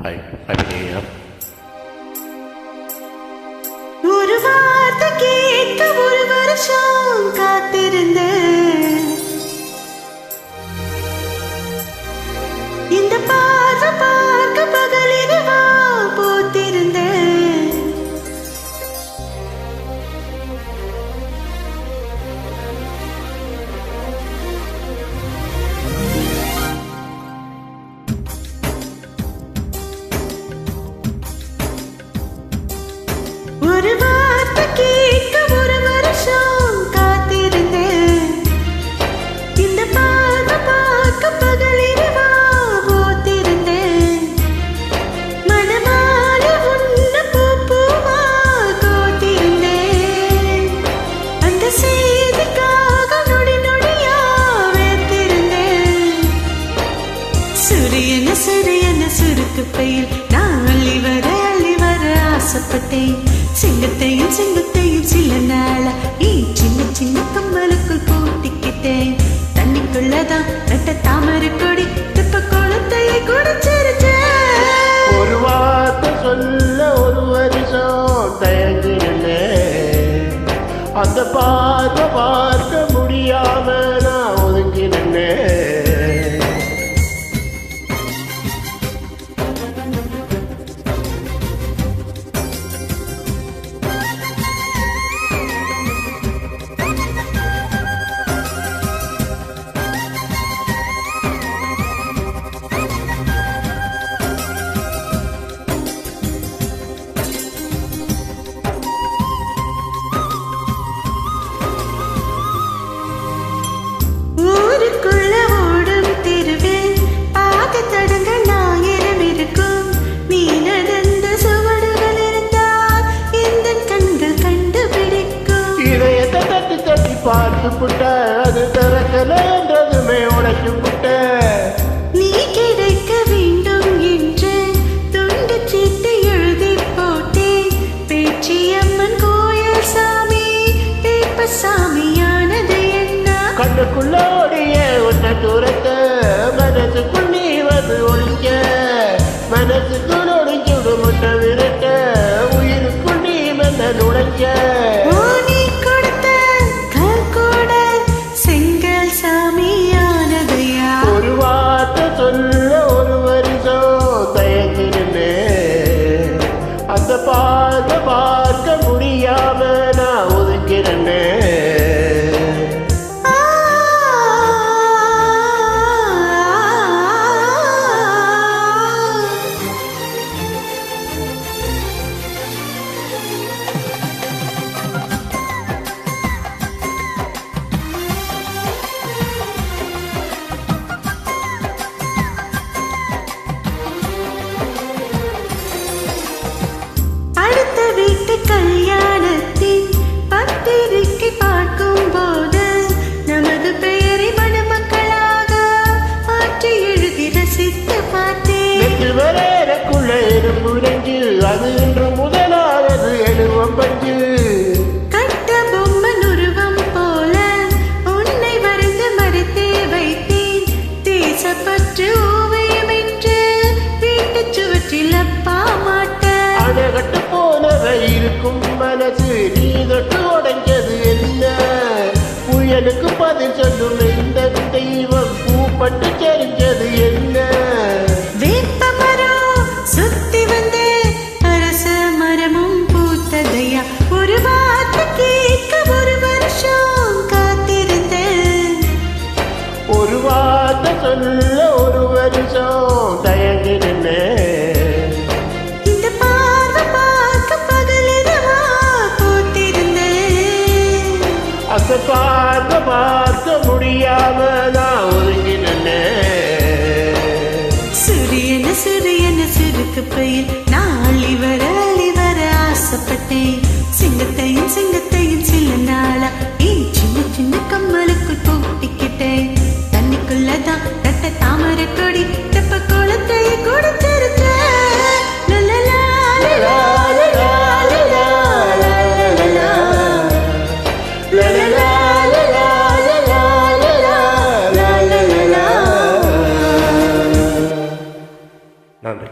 Happy New Year. ஒரு வார்த்தை கேட்க ஒரு வருஷம் காத்திருந்தேன். இந்த பார்வை பார்க்க பகலிரவா போத்திருந்தேன். ஒரு வார்த்தை கேட்க ஒரு வருஷம் காத்திருந்தேன். இந்த பார்வை பார்க்க பகலிரவா போத்திருந்தேன். மனமால உன்னை பூப்பூவா கோத்திருந்தேன். அந்த செய்திக்காக நொடி நொடியா வேத்திருந்தேன். சூரியன சூரியன சுருக்கு பையில் நான் அள்ளி வர ஆசைப்பட்டேன். சிங்கத்தையும் சிங்கத்தையும் சில நாள சின்ன சின்ன கம்மலுக்குள் பூட்டிக்கிட்டேன். தண்ணிக்குள்ளதான் நட்ட தாமரை கொடி தெப்ப குளத்தையை குடிச்சிருச்சேன். ஒரு வார்த்தை சொல்ல ஒரு வருஷம் தயங்கினேன். அந்த பார்வை பார்க்க முடியாம நான் ஒதுங்கினேன். ஊருக்குள்ள ஓடும் தெருவில் பாத தடங்கள் 1000 இருக்கும். நீ நடந்த சுவடுகள் இருந்தால் இந்த கண்கள் கண்டுபிடிக்கும். இதயத்தை தட்டி தட்டி பார்த்து புட்ட அது திறக்கல என்றதுமே உடைச்சு புட்ட. நீ கிடைக்க வேண்டும் என்று துண்டு சீட்டு எழுதி போட்டேன். பேச்சியம்மன் கோயில் சாமி பேப்ப சாமியானது என்ன? கண்ணுக்குள்ள ஓடிய உன்னை தூரத்த மனசுக்குள் நீ வந்து ஒழிக்க. மனசுக்கு நொடிஞ்சுடு முட்டை விரட்ட உயிருக்குள் நீ மெல்ல நுழைஞ்ச. நீ கொடுத்த கல் கூட செங்கல் சாமியானதையா? ஒரு வார்த்தை சொல்ல ஒரு வருஷம் தயங்கினேன். அந்த பார்வை பார்க்க முடியாம நான் ஒதுக்கிறேன். அடுத்த வீட்டு கல்யாணத்தின் பத்திரிக்கை பார்க்கும் போது நமது பெயரை மணமக்களாக மாற்றி எழுதி ரசித்து பார்த்தேன். வரக்குள்ள எறும்புரஞ்சு அது இன்று முதலாவது எழுவம் பஞ்சு. கட்ட பொம்மன் உருவம் போல உன்னை வரைந்து மறைத்தே வைத்தேன். தேசப்பற்று ஓவியம் என்று வீட்டு சுவற்றில் அப்பா மாட்ட. அணகட்டு போனவை இருக்கும் மனசு நீ தொட்டு உடைஞ்சது என்ன? புயலுக்கு பதில் சொல்லும் இந்த தெய்வம் பூப்பட்டு செறிஞ்சது என்ன? வேப்ப மரம் சுத்தி வந்து அரச மரமும் பூத்ததையா? ஒரு வார்த்தை கேட்க ஒரு வருஷம் காத்திருந்தேன். ஒரு வார்த்தை சொல்ல ஒரு வருஷம் தயங்கினேன். இந்த பார்வை பார்க்க பகலிரவா போத்திருந்தேன். அந்த பார்க்க பார்க்க முடியாம நான் ஒதுங்கினேன். சூரியன சூரியன சுருக்கு பையில் நான் அள்ளி வர ஆசைப்பட்டேன். சிங்கத்தையும் சிங்கத்தையும் சில நாளா சின்ன சின்ன கம்மலுக்குள் பூட்டிக்கிட்டேன். தண்ணிக்குள்ளதான் கட்ட தாமரை கொடி தெப்ப குளத்தையை குடிச்சிருச்சேன். நன்றி.